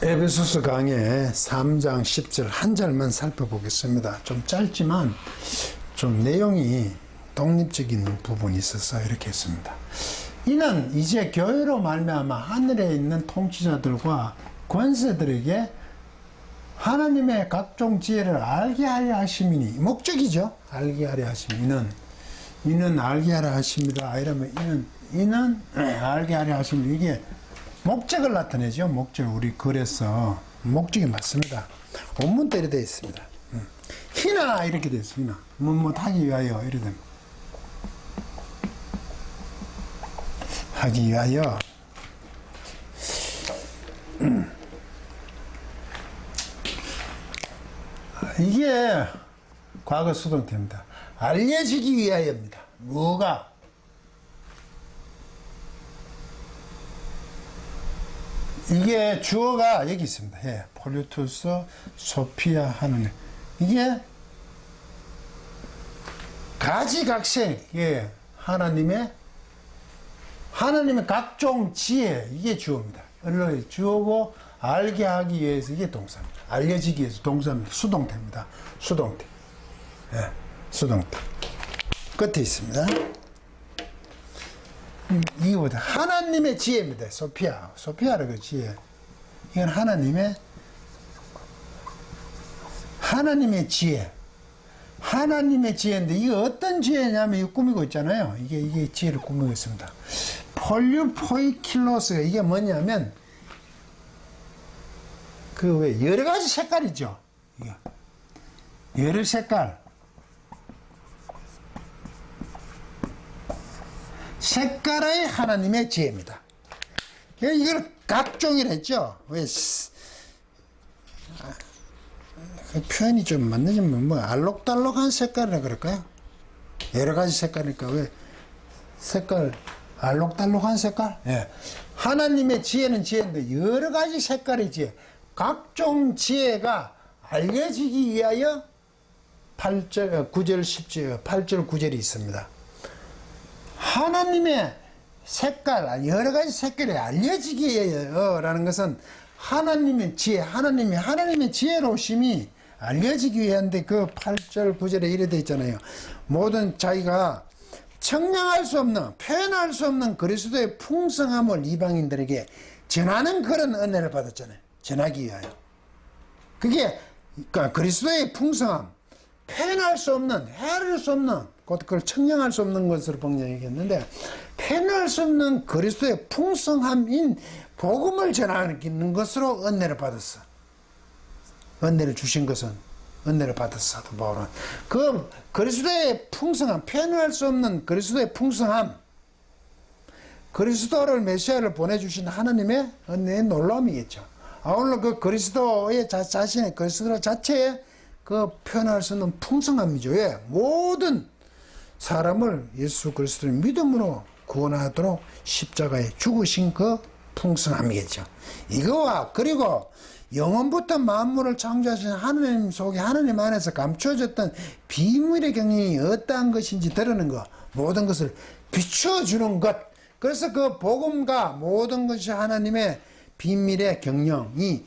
에베소서 강의 3장 10절 한 절만 살펴보겠습니다. 좀 짧지만 좀 내용이 독립적인 부분이 있어서 이렇게 했습니다. 이는 이제 교회로 말미암아 하늘에 있는 통치자들과 권세들에게 하나님의 각종 지혜를 알게 하려 하심이니, 목적이죠. 알게 하려 하심이니, 이는 알게 하려 하십니다. 이러면 이는 알게 하려 하심이니, 이게 목적을 나타내죠. 목적. 우리 글에서 목적이 맞습니다. 원문대로 되어 있습니다. 희나 이렇게 되어 있습니다. 뭐뭐 하기 위하여 이래 됩니다. 하기 위하여 이게 과거 수동태입니다. 알려지기 위하여입니다. 뭐가? 이게 주어가 여기 있습니다. 예, 폴리투스, 소피아 하는 이게 가지각색, 예, 하나님의 각종 지혜, 이게 주어입니다. 주어고 알게 하기 위해서 이게 동사입니다. 알려지기 위해서 동사입니다. 수동태입니다. 수동태. 예, 수동태. 끝에 있습니다. 이거보다 하나님의 지혜입니다. 소피아라고 지혜. 이건 하나님의 지혜. 하나님의 지혜인데 이게 어떤 지혜냐면 이거 꾸미고 있잖아요. 이게 지혜를 꾸미고 있습니다. 폴리포이킬로스가 이게 뭐냐면 그 왜 여러 가지 색깔이죠. 이게 여러 색깔. 색깔의 하나님의 지혜입니다. 이걸 각종이라 했죠. 왜 표현이 좀 맞는지면 뭐 알록달록한 색깔이라 그럴까요? 여러 가지 색깔이니까 왜 색깔 알록달록한 색깔? 예. 하나님의 지혜는 지혜인데 여러 가지 색깔의 지혜, 각종 지혜가 알려지기 위하여 8절, 9절, 10절, 8절, 9절이 있습니다. 하나님의 색깔, 여러 가지 색깔이 알려지기 위하여라는 것은 하나님의 지혜, 하나님의 지혜로우심이 알려지기 위한데 그 8절, 9절에 이래 되어 있잖아요. 모든 자기가 청량할 수 없는, 표현할 수 없는 그리스도의 풍성함을 이방인들에게 전하는 그런 은혜를 받았잖아요. 전하기 위하여. 그게 그러니까 그리스도의 풍성함, 표현할 수 없는, 헤아릴 수 없는, 그걸 청량할 수 없는 것으로 번역이 얘기했는데, 표현할 수 없는 그리스도의 풍성함인 복음을 전하는 것으로 은혜를 받았어. 은혜를 주신 것은 은혜를 받았어. 사도 바울은 그 그리스도의 풍성함, 표현할 수 없는 그리스도의 풍성함, 그리스도를 메시아를 보내주신 하나님의 은혜의 놀라움이겠죠. 아울러 그 그리스도의 자신의 그리스도 자체의 그 표현할 수 없는 풍성함이죠. 예, 모든 사람을 예수 그리스도의 믿음으로 구원하도록 십자가에 죽으신 그 풍성함이겠죠. 이거와 그리고 영원부터 만물을 창조하신 하나님 속에 하나님 안에서 감추어졌던 비밀의 경영이 어떠한 것인지 드러낸 것, 모든 것을 비춰주는 것. 그래서 그 복음과 모든 것이 하나님의 비밀의 경영이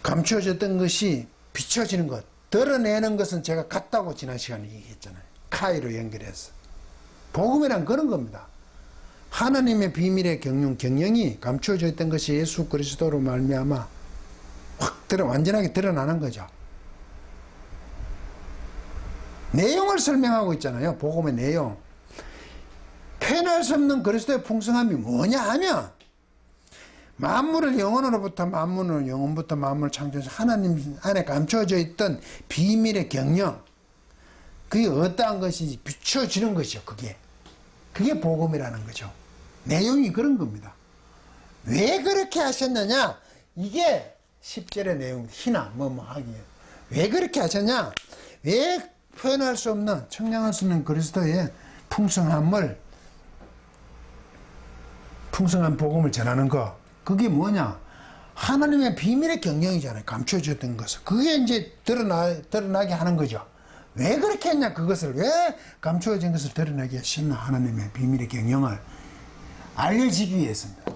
감추어졌던 것이 비춰지는 것, 드러내는 것은 제가 같다고 지난 시간에 얘기했잖아요. 카이로 연결해서. 복음이란 그런 겁니다. 하나님의 비밀의 경영이 감추어져 있던 것이 예수 그리스도로 말미암아 완전하게 드러나는 거죠. 내용을 설명하고 있잖아요. 복음의 내용. 표현할 수 없는 그리스도의 풍성함이 뭐냐 하면 만물을 영원으로부터 만물을 영원부터 만물을 창조해서 하나님 안에 감춰져 있던 비밀의 경영, 그게 어떠한 것인지 비춰지는 것이죠. 그게 복음이라는 거죠. 내용이 그런 겁니다. 왜 그렇게 하셨느냐? 이게 10절의 내용입니다. 희나 하기에 왜 그렇게 하셨냐? 왜 표현할 수 없는, 청량할 수 없는 그리스도의 풍성한 복음을 전하는 거, 그게 뭐냐? 하나님의 비밀의 경영이잖아요. 감춰졌던 것을. 그게 이제 드러나게 하는 거죠. 왜 그렇게 했냐? 그것을 왜 감추어진 것을 드러나게 하신 하나님의 비밀의 경영을 알려지기 위해서입니다.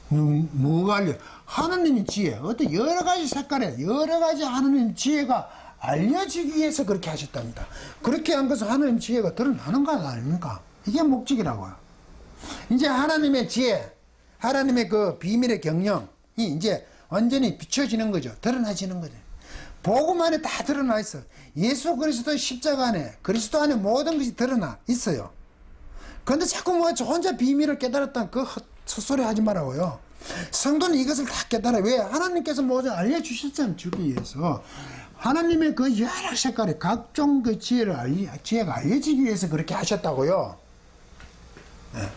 뭐가 알려? 하나님의 지혜. 어떤 여러 가지 색깔에 여러 가지 하나님의 지혜가 알려지기 위해서 그렇게 하셨답니다. 그렇게 한 것은 하나님의 지혜가 드러나는 것 아닙니까? 이게 목적이라고요. 이제 하나님의 지혜, 하나님의 그 비밀의 경영이 이제 완전히 비춰지는 거죠. 드러나지는 거죠. 복음 안에 다 드러나 있어. 예수 그리스도의 십자가 안에, 그리스도 안에 모든 것이 드러나 있어요. 그런데 자꾸 뭐 혼자 비밀을 깨달았다는 그 헛소리 하지 말라고요. 성도는 이것을 다 깨달아. 왜? 하나님께서 모두 알려주셨잖아요. 주기 위해서. 하나님의 그 여러 색깔의 각종 그 지혜가 알려지기 위해서 그렇게 하셨다고요. 네.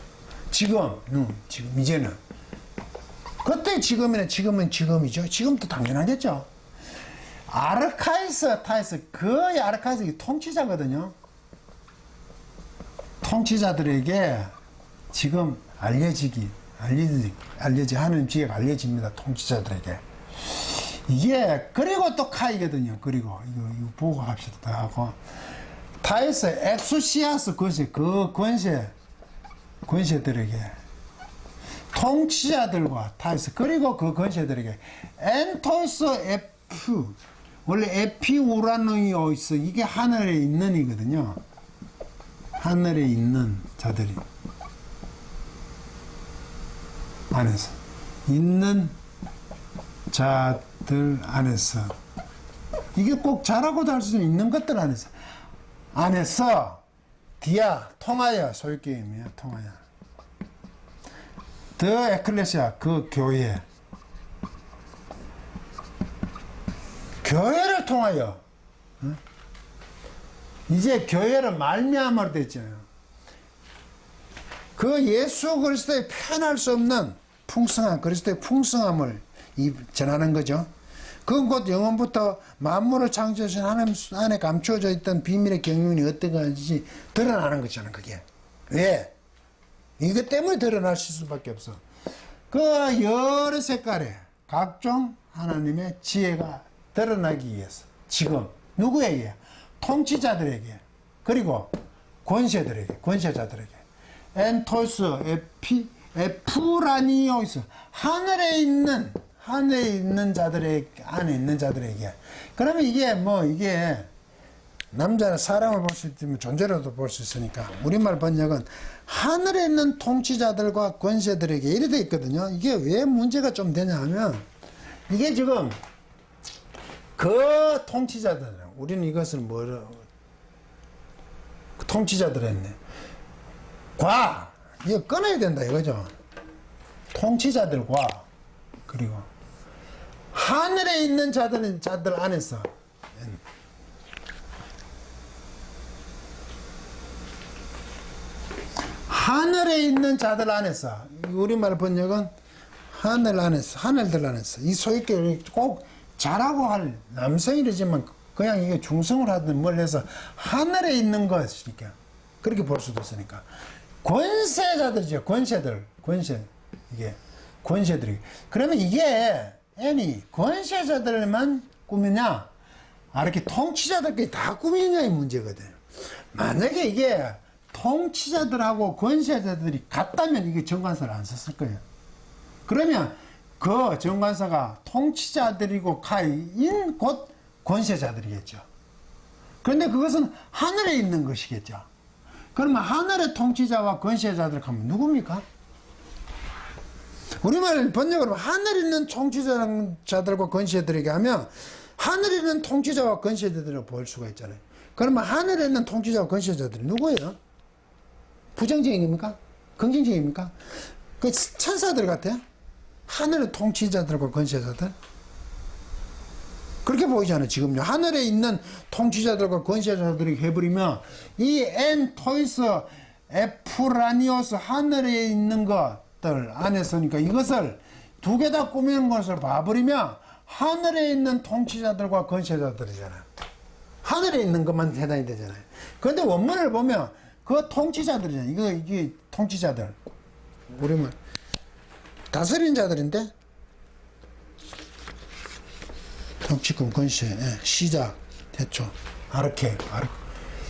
지금 이제는. 그때 지금은 지금이죠. 지금도 당연하겠죠. 아르카이스, 타이스, 그 아르카이스 통치자거든요. 통치자들에게 지금 알려지 하는 지혜가 알려집니다. 통치자들에게. 이게 그리고 또 카이거든요. 그리고 이거 보고 갑시다. 하고 타이스, 엑수시아스 권세, 그 권세들에게, 통치자들과 타이스, 그리고 그 권세들에게 엔토스 에프, 원래 에피우라노이오이스, 이게 하늘에 있는 이거든요. 하늘에 있는 자들이 안에서 있는 자들 안에서, 이게 꼭 자라고도 할 수 있는 것들 안에서 디아, 통하여, 소유게임이야. 통하여 더 에클레시아, 그 교회를 통하여, 이제 교회를 말미암아로 됐잖아요. 그 예수 그리스도의 표현할 수 없는 풍성한 그리스도의 풍성함을 전하는 거죠. 그건 곧 영원부터 만물을 창조하신 하나님 안에 감추어져 있던 비밀의 경륜이 어떤 건지 드러나는 거잖아요. 그게 왜? 이것 때문에 드러날 수밖에 없어. 그 여러 색깔의 각종 하나님의 지혜가 드러나기 위해서 지금 누구에게? 통치자들에게, 그리고 권세자들에게 엔토스 에프라니오스, 하늘에 있는 자들의 안에 있는 자들에게. 그러면 이게 남자는 사람을 볼 수 있지만 존재로도 볼 수 있으니까 우리말 번역은 하늘에 있는 통치자들과 권세들에게 이래 돼 있거든요. 이게 왜 문제가 좀 되냐 하면, 이게 지금 그 통치자들, 우리는 이것을 통치자들 했네. 이거 끊어야 된다 이거죠. 통치자들과, 그리고 하늘에 있는 자들 안에서, 하늘에 있는 자들 안에서, 우리말 번역은 하늘들 안에서, 이 소유격을 꼭 잘하고 할 남성이지만 그냥 이게 중성을 하든 뭘 해서 하늘에 있는 것이니까 그렇게 볼 수도 있으니까, 권세자들이죠. 이게 권세들이. 그러면 이게 권세자들만 꾸미냐, 이렇게 통치자들끼리 다 꾸미느냐의 문제거든. 만약에 이게 통치자들하고 권세자들이 같다면 이게 정관사를 안 썼을 거예요. 그러면 그 정관사가 통치자들이고 카이인 곧 권세자들이겠죠. 그런데 그것은 하늘에 있는 것이겠죠. 그러면 하늘의 통치자와 권세자들 하면 누굽니까? 우리말 번역으로 하늘에 있는 통치자들과 권세들에게 하면 하늘에 있는 통치자와 권세자들을 볼 수가 있잖아요. 그러면 하늘에 있는 통치자와 권세자들이 누구예요? 부정적입니까? 긍정적입니까? 그 천사들 같아요? 하늘의 통치자들과 권세자들? 그렇게 보이잖아요. 지금요. 하늘에 있는 통치자들과 권세자들이 해버리면 이 엔토이스 에프라니오스, 하늘에 있는 것들 안에서니까 이것을 두 개 다 꾸미는 것을 봐버리면 하늘에 있는 통치자들과 권세자들이잖아요. 하늘에 있는 것만 해당이 되잖아요. 그런데 원문을 보면 그 통치자들이잖아요. 이게 통치자들. 우리말 다스린 자들인데, 통치권, 권세, 시작, 대초,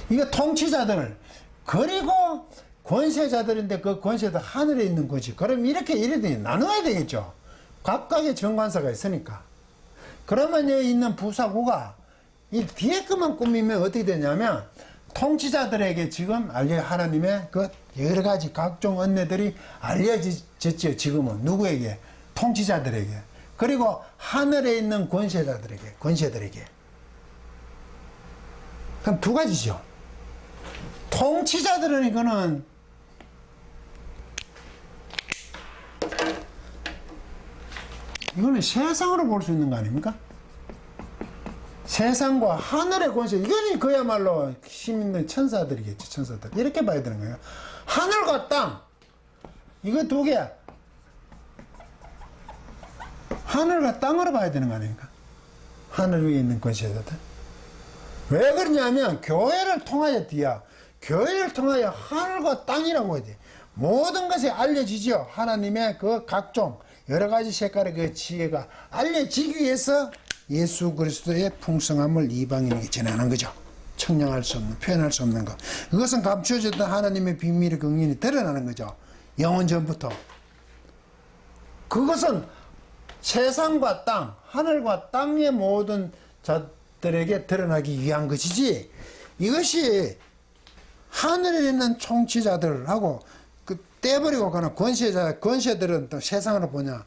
이거 통치자들, 그리고 권세자들인데 그 권세도 하늘에 있는 권세. 그럼 이래도 나눠야 되겠죠. 각각의 정관사가 있으니까. 그러면 여기 있는 부사구가 이 뒤에 것만 꾸미면 어떻게 되냐면 통치자들에게 지금 하나님의 그 여러 가지 각종 은혜들이 알려졌죠. 지금은 누구에게? 통치자들에게. 그리고 하늘에 있는 권세들에게. 그럼 두 가지죠. 통치자들은 이거는 세상으로 볼 수 있는 거 아닙니까? 세상과 하늘의 권세, 이거는 그야말로 힘 있는 천사들이겠죠, 천사들. 이렇게 봐야 되는 거예요. 하늘과 땅, 이거 두 개. 하늘과 땅으로 봐야 되는 거 아닙니까? 하늘 위에 있는 권세자들. 왜 그러냐면, 교회를 통하여 교회를 통하여 하늘과 땅이라고 해야 돼. 모든 것이 알려지죠. 하나님의 그 각종, 여러 가지 색깔의 그 지혜가 알려지기 위해서 예수 그리스도의 풍성함을 이방인에게 전하는 거죠. 청량할 수 없는, 표현할 수 없는 것. 그것은 감추어졌던 하나님의 비밀의 긍휼이 드러나는 거죠. 영원 전부터. 그것은 세상과 땅, 하늘과 땅의 모든 자들에게 드러나기 위한 것이지, 이것이 하늘에 있는 통치자들하고 떼버리고 가는 권세들은 또 세상으로 보냐.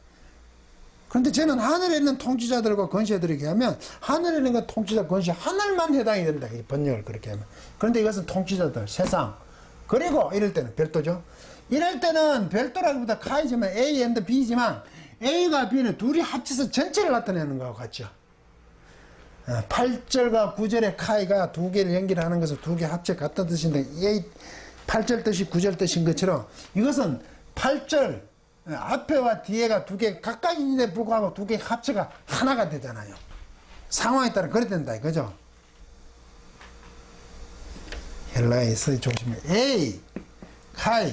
그런데 저는 하늘에 있는 통치자들과 권세들에게 하면 하늘에 있는 그 통치자 권세 하늘만 해당이 된다. 이 번역을 그렇게 하면. 그런데 이것은 통치자들, 세상. 그리고 이럴 때는 별도죠. 이럴 때는 별도라기보다 카이지만 A and B지만 A가 B는 둘이 합쳐서 전체를 나타내는 것과 같죠. 8절과 9절의 카이가 두 개를 연결하는 것을 두 개 합쳐 같은 뜻인데 8절 뜻이 9절 뜻인 것처럼 이것은 8절 앞에와 뒤에가 두 개 각각인데 불구하고 두 개 합체가 하나가 되잖아요. 상황에 따라 그래야 된다 이거죠. 헬라에서 조심해. A, 카이,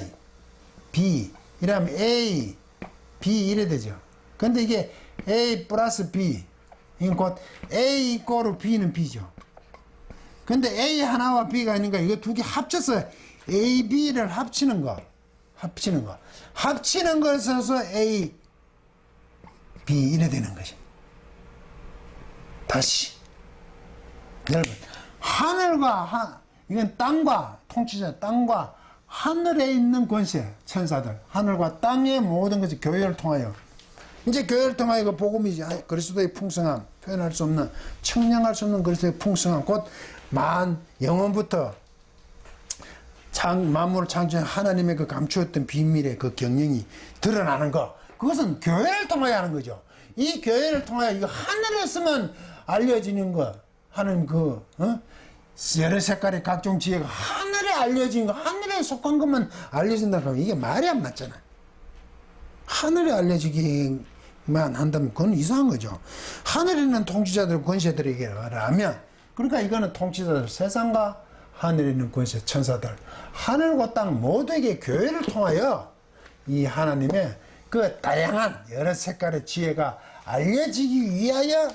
B 이러면 A, B 이래 되죠. 근데 이게 A 플러스 B 이건 곧 A 이꼬르 B는 B죠. 근데 A 하나와 B가 있는가 이거 두 개 합쳐서 A, B를 합치는 거. 합치는 걸 써서 A, B 이래 되는 것이. 다시. 여러분, 이건 땅과, 통치자 땅과 하늘에 있는 권세, 천사들, 하늘과 땅의 모든 것이 교회를 통하여. 이제 교회를 통하여 그 복음이지, 그리스도의 풍성함, 표현할 수 없는, 청량할 수 없는 그리스도의 풍성함, 곧 영원부터 만물을 창조한 하나님의 그 감추었던 비밀의 그 경영이 드러나는 거. 그것은 교회를 통하여 하는 거죠. 이 교회를 통하여 이거 하늘에서만 알려지는 거. 하는 여러 색깔의 각종 지혜가 하늘에 알려진 거, 하늘에 속한 것만 알려진다 그러면 이게 말이 안 맞잖아. 하늘에 알려지기만 한다면 그건 이상한 거죠. 하늘에 있는 통치자들, 권세들에게 하면, 그러니까 이거는 통치자들, 세상과 하늘에 있는 권세, 천사들, 하늘과 땅 모두에게 교회를 통하여 이 하나님의 그 다양한 여러 색깔의 지혜가 알려지기 위하여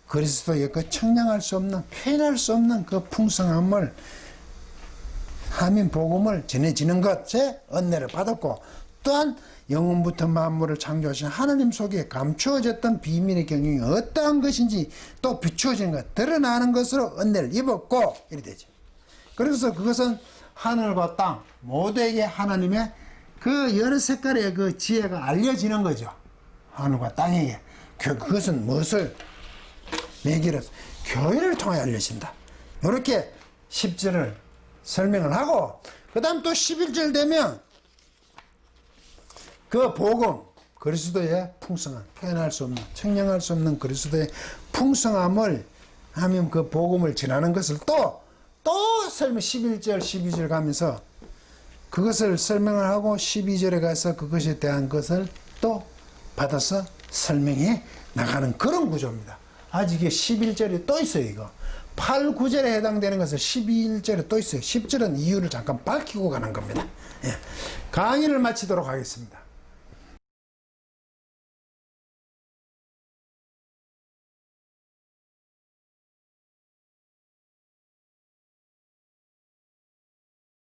그리스도의 그 청량할 수 없는, 표현할 수 없는 그 풍성함을 하민 복음을 전해지는 것에 은혜를 받았고, 또한 영원부터 만물을 창조하신 하나님 속에 감추어졌던 비밀의 경영이 어떠한 것인지 또 비추어지는 것, 드러나는 것으로 은혜를 입었고 이래 되죠. 그래서 그것은 하늘과 땅 모두에게 하나님의 그 여러 색깔의 그 지혜가 알려지는 거죠. 하늘과 땅에게. 그것은 무엇을 매기로 교회를 통해 알려진다. 이렇게 10절을 설명을 하고, 그 다음 또 11절 되면 그 복음, 그리스도의 풍성함, 표현할 수 없는, 청량할 수 없는 그리스도의 풍성함을 하면 그 복음을 전하는 것을 또 설명 11절, 12절 가면서 그것을 설명을 하고 12절에 가서 그것에 대한 것을 또 받아서 설명해 나가는 그런 구조입니다. 아직 이게 11절에 또 있어요, 이거. 8, 9절에 해당되는 것을 11절에 또 있어요. 10절은 이유를 잠깐 밝히고 가는 겁니다. 예. 강의를 마치도록 하겠습니다.